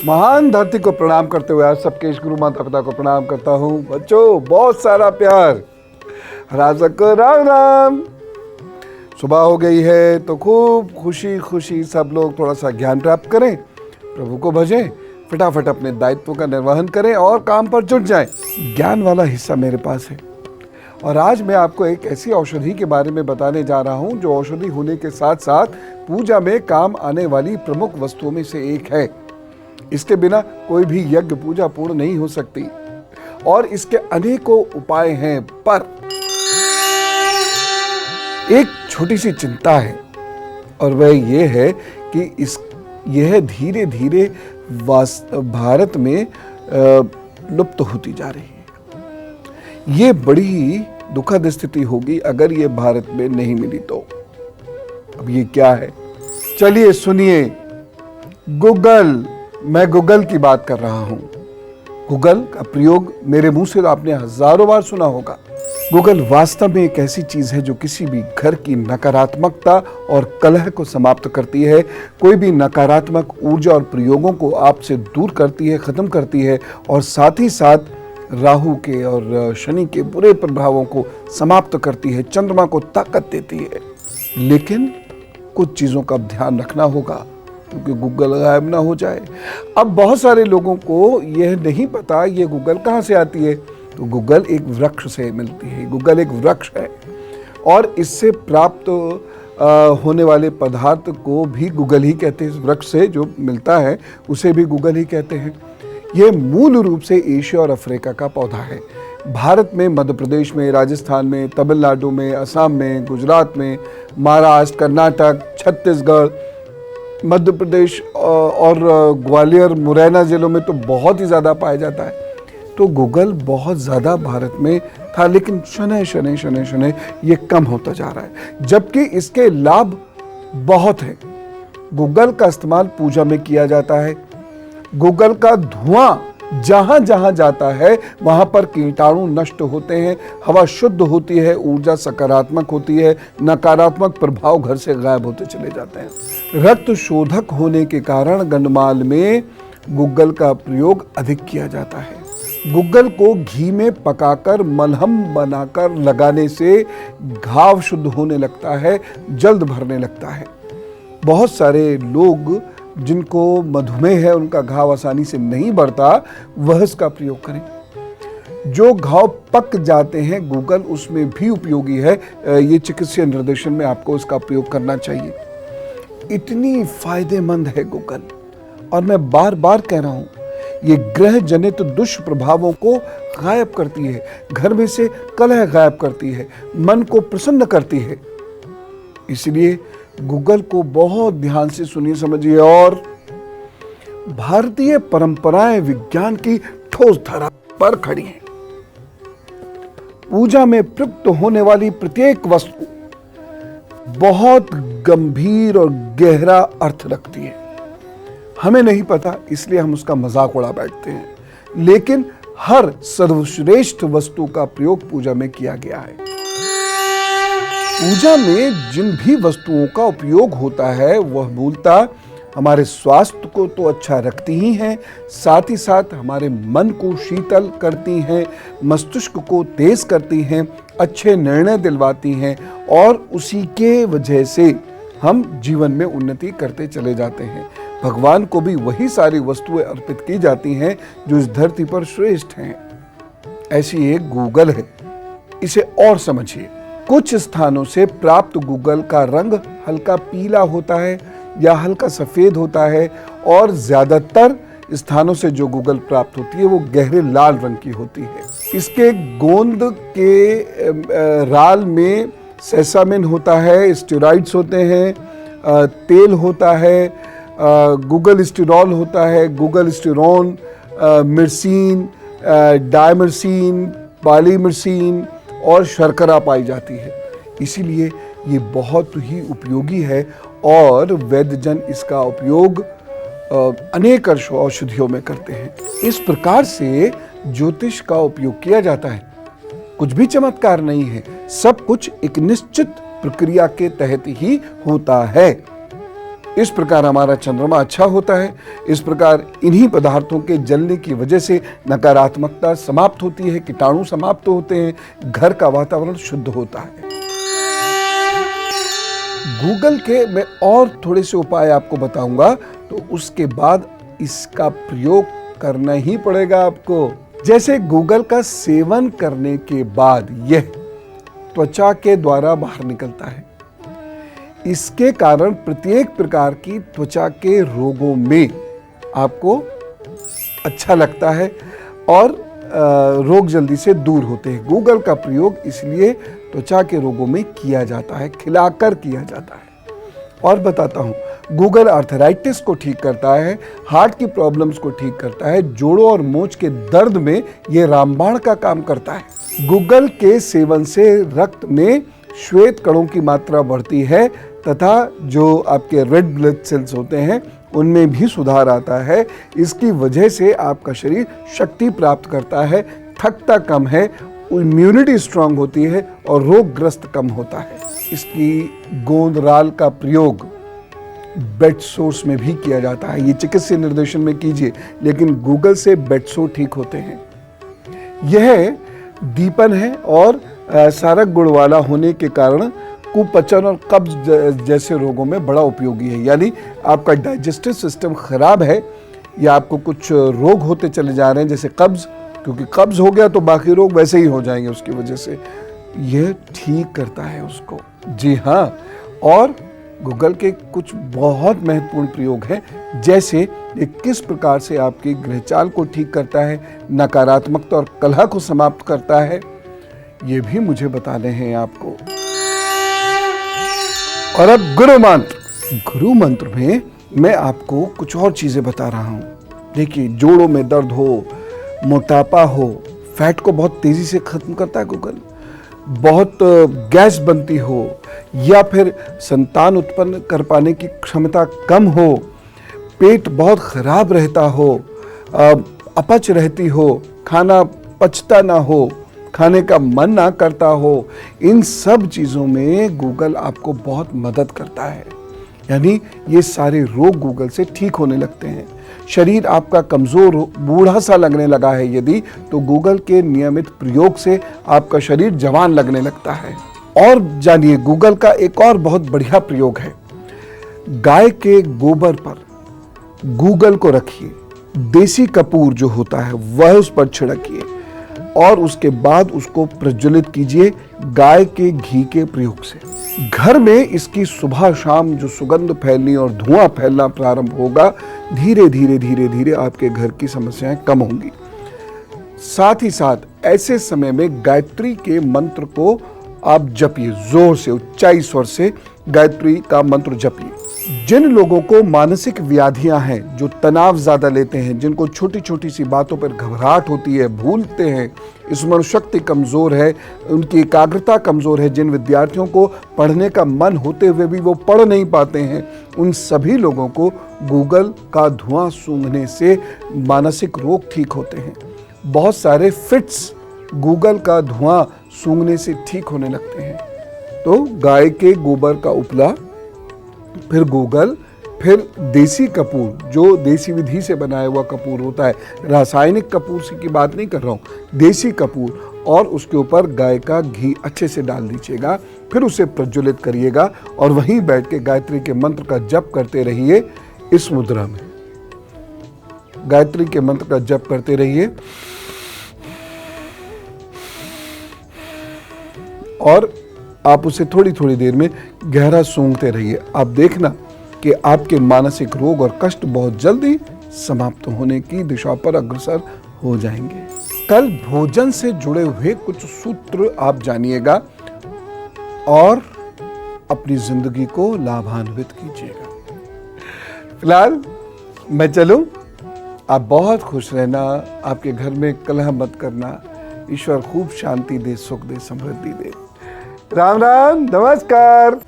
महान धरती को प्रणाम करते हुए आज सबके गुरु माता पिता को प्रणाम करता हूँ। बच्चों, बहुत सारा प्यार। राजक को राम राम। सुबह हो गई है तो खूब खुशी खुशी सब लोग थोड़ा सा ज्ञान प्राप्त करें, प्रभु को भजें, फटाफट अपने दायित्व का निर्वहन करें और काम पर जुट जाएं। ज्ञान वाला हिस्सा मेरे पास है और आज मैं आपको एक ऐसी औषधि के बारे में बताने जा रहा हूं जो औषधि होने के साथ साथ पूजा में काम आने वाली प्रमुख वस्तुओं में से एक है। इसके बिना कोई भी यज्ञ पूजा पूर्ण नहीं हो सकती और इसके अनेकों उपाय हैं, पर एक छोटी सी चिंता है और वह ये है कि यह धीरे धीरे भारत में लुप्त होती जा रही है। ये बड़ी दुखद स्थिति होगी अगर ये भारत में नहीं मिली तो। अब ये क्या है, चलिए सुनिए। गूगल, मैं गूगल की बात कर रहा हूं। गूगल का प्रयोग मेरे मुंह से आपने हजारों बार सुना होगा। गूगल वास्तव में एक ऐसी चीज है जो किसी भी घर की नकारात्मकता और कलह को समाप्त करती है। कोई भी नकारात्मक ऊर्जा और प्रयोगों को आपसे दूर करती है, खत्म करती है और साथ ही साथ राहु के और शनि के बुरे प्रभावों को समाप्त करती है, चंद्रमा को ताकत देती है। लेकिन कुछ चीजों का ध्यान रखना होगा क्योंकि गूगल गायब ना हो जाए। अब बहुत सारे लोगों को यह नहीं पता ये गूगल कहाँ से आती है। तो गूगल एक वृक्ष से मिलती है। गूगल एक वृक्ष है और इससे प्राप्त होने वाले पदार्थ को भी गूगल ही कहते हैं। इस वृक्ष से जो मिलता है उसे भी गूगल ही कहते हैं। यह मूल रूप से एशिया और अफ्रीका का पौधा है। भारत में, मध्य प्रदेश में, राजस्थान में, तमिलनाडु में, असम में, गुजरात में, महाराष्ट्र, कर्नाटक, छत्तीसगढ़, मध्य प्रदेश और ग्वालियर, मुरैना जिलों में तो बहुत ही ज़्यादा पाया जाता है। तो गूगल बहुत ज़्यादा भारत में था, लेकिन शनै शनै शनै शनै ये कम होता जा रहा है, जबकि इसके लाभ बहुत हैं। गूगल का इस्तेमाल पूजा में किया जाता है। गूगल का धुआं जहां जहां जाता है वहां पर कीटाणु नष्ट होते हैं, हवा शुद्ध होती है, ऊर्जा सकारात्मक होती है, नकारात्मक प्रभाव घर से गायब होते चले जाते हैं। रक्त शोधक होने के कारण गंधमाल में गूगल का प्रयोग अधिक किया जाता है। गूगल को घी में पकाकर मलहम बनाकर लगाने से घाव शुद्ध होने लगता है, जल्द भरने लगता है। बहुत सारे लोग जिनको मधुमेह है, उनका घाव आसानी से नहीं बढ़ता, वह इसका प्रयोग करें। जो घाव पक जाते हैं गूगल उसमें भी उपयोगी है। ये चिकित्सीय निर्देशन में आपको इसका प्रयोग करना चाहिए। इतनी फायदेमंद है गूगल और मैं बार बार कह रहा हूं, ये ग्रह जनित दुष्प्रभावों को गायब करती है, घर में से कलह गायब करती है, मन को प्रसन्न करती है। इसलिए गूगल को बहुत ध्यान से सुनिए, समझिए। और भारतीय परंपराएं विज्ञान की ठोस धारा पर खड़ी हैं। पूजा में प्रयुक्त होने वाली प्रत्येक वस्तु बहुत गंभीर और गहरा अर्थ रखती है। हमें नहीं पता इसलिए हम उसका मजाक उड़ा बैठते हैं, लेकिन हर सर्वश्रेष्ठ वस्तु का प्रयोग पूजा में किया गया है। पूजा में जिन भी वस्तुओं का उपयोग होता है वह मूलतः हमारे स्वास्थ्य को तो अच्छा रखती ही हैं, साथ ही साथ हमारे मन को शीतल करती हैं, मस्तिष्क को तेज करती हैं, अच्छे निर्णय दिलवाती हैं और उसी के वजह से हम जीवन में उन्नति करते चले जाते हैं। भगवान को भी वही सारी वस्तुएं अर्पित की जाती हैं जो इस धरती पर श्रेष्ठ हैं। ऐसी एक गूगल है, इसे और समझिए। कुछ स्थानों से प्राप्त गूगल का रंग हल्का पीला होता है या हल्का सफेद होता है और ज्यादातर स्थानों से जो गूगल प्राप्त होती है वो गहरे लाल रंग की होती है। इसके गोंद के राल में सेसामिन होता है, स्टेरॉइड्स होते हैं, तेल होता है, गूगल स्टेरॉल होता है, गूगल स्टेरोन, मिर्सीन, डायमिर्सीन, पॉलीमिर्सीन और शर्करा पाई जाती है। इसीलिए ये बहुत ही उपयोगी है और वैद्यजन इसका उपयोग अनेक औषधियों में करते हैं। इस प्रकार से ज्योतिष का उपयोग किया जाता है। कुछ भी चमत्कार नहीं है, सब कुछ एक निश्चित प्रक्रिया के तहत ही होता है। इस प्रकार हमारा चंद्रमा अच्छा होता है। इस प्रकार इन्हीं पदार्थों के जलने की वजह से नकारात्मकता समाप्त होती है, कीटाणु समाप्त होते हैं, घर का वातावरण शुद्ध होता है। गूगल के मैं और थोड़े से उपाय आपको बताऊंगा, तो उसके बाद इसका प्रयोग करना ही पड़ेगा आपको। जैसे गूगल का सेवन करने के बाद यह त्वचा के द्वारा बाहर निकलता है। इसके कारण प्रत्येक प्रकार की त्वचा के रोगों में आपको अच्छा लगता है और रोग जल्दी से दूर होते हैं। गूगल का प्रयोग इसलिए त्वचा के रोगों में किया जाता है, खिलाकर किया जाता है। और बताता हूँ, गूगल आर्थराइटिस को ठीक करता है, हार्ट की प्रॉब्लम्स को ठीक करता है, जोड़ों और मोच के दर्द में यह रामबाण का काम करता है। गूगल के सेवन से रक्त में श्वेत कणों की मात्रा बढ़ती है तथा जो आपके रेड ब्लड सेल्स होते हैं उनमें भी सुधार आता है। इसकी वजह से आपका शरीर शक्ति प्राप्त करता है, थकता कम है, इम्यूनिटी स्ट्रांग होती है और रोगग्रस्त कम होता है। इसकी गोंदराल का प्रयोग बेड सोर्स में भी किया जाता है। ये चिकित्सीय निर्देशन में कीजिए, लेकिन गूगल से बेड सोर ठीक होते हैं। यह दीपन है और सारक गुण वाला होने के कारण कुपचन और कब्ज जैसे रोगों में बड़ा उपयोगी है। यानी आपका डाइजेस्टिव सिस्टम खराब है या आपको कुछ रोग होते चले जा रहे हैं जैसे कब्ज, क्योंकि कब्ज हो गया तो बाकी रोग वैसे ही हो जाएंगे उसकी वजह से, यह ठीक करता है उसको। जी हाँ, और गूगल के कुछ बहुत महत्वपूर्ण प्रयोग हैं, जैसे ये किस प्रकार से आपकी ग्रहचाल को ठीक करता है, नकारात्मकता और कलह को समाप्त करता है, ये भी मुझे बताने हैं आपको। और अब गुरु मंत्र में मैं आपको कुछ और चीजें बता रहा हूं। देखिए, जोड़ों में दर्द हो, मोटापा हो, फैट को बहुत तेजी से खत्म करता है गूगल। बहुत गैस बनती हो या फिर संतान उत्पन्न कर पाने की क्षमता कम हो, पेट बहुत खराब रहता हो, अपच रहती हो, खाना पचता ना हो, खाने का मन ना करता हो, इन सब चीज़ों में गूगल आपको बहुत मदद करता है। यानी ये सारे रोग गूगल से ठीक होने लगते हैं। शरीर आपका कमज़ोर बूढ़ा सा लगने लगा है यदि, तो गूगल के नियमित प्रयोग से आपका शरीर जवान लगने लगता है। और जानिए, गूगल का एक और बहुत बढ़िया प्रयोग है। गाय के गोबर पर गूगल को रखिए, देसी कपूर जो होता है वह उस पर छिड़किए और उसके बाद उसको प्रज्वलित कीजिए गाय के घी के प्रयोग से। घर में इसकी सुबह शाम जो सुगंध फैलनी और धुआं फैलना प्रारंभ होगा, धीरे धीरे धीरे धीरे आपके घर की समस्याएं कम होंगी। साथ ही साथ ऐसे समय में गायत्री के मंत्र को आप जपिए, जोर से ऊंचाई स्वर से गायत्री का मंत्र जपिए। जिन लोगों को मानसिक व्याधियां हैं, जो तनाव ज्यादा लेते हैं, जिनको छोटी छोटी सी बातों पर घबराहट होती है, भूलते हैं, स्मरण शक्ति कमजोर है, उनकी एकाग्रता कमजोर है, जिन विद्यार्थियों को पढ़ने का मन होते हुए भी वो पढ़ नहीं पाते हैं, उन सभी लोगों को गूगल का धुआं सूंघने से मानसिक रोग ठीक होते हैं। बहुत सारे फिट्स गूगल का धुआं सूंघने से ठीक होने लगते हैं। तो गाय के गोबर का उपला, फिर गूगल, फिर देसी कपूर, जो देसी विधि से बनाया हुआ कपूर होता है, रासायनिक कपूर की बात नहीं कर रहा हूँ, देसी कपूर, और उसके ऊपर गाय का घी अच्छे से डाल दीजिएगा। फिर उसे प्रज्वलित करिएगा और वहीं बैठ के गायत्री के मंत्र का जप करते रहिए। इस मुद्रा में गायत्री के मंत्र का जप करते रहिए और आप उसे थोड़ी थोड़ी देर में गहरा सूंघते रहिए। आप देखना कि आपके मानसिक रोग और कष्ट बहुत जल्दी समाप्त होने की दिशा पर अग्रसर हो जाएंगे। कल भोजन से जुड़े हुए कुछ सूत्र आप जानिएगा और अपनी जिंदगी को लाभान्वित कीजिएगा। फिलहाल मैं चलूं, आप बहुत खुश रहना, आपके घर में कलह मत करना। ईश्वर खूब शांति दे, सुख दे, समृद्धि दे। राम राम, नमस्कार।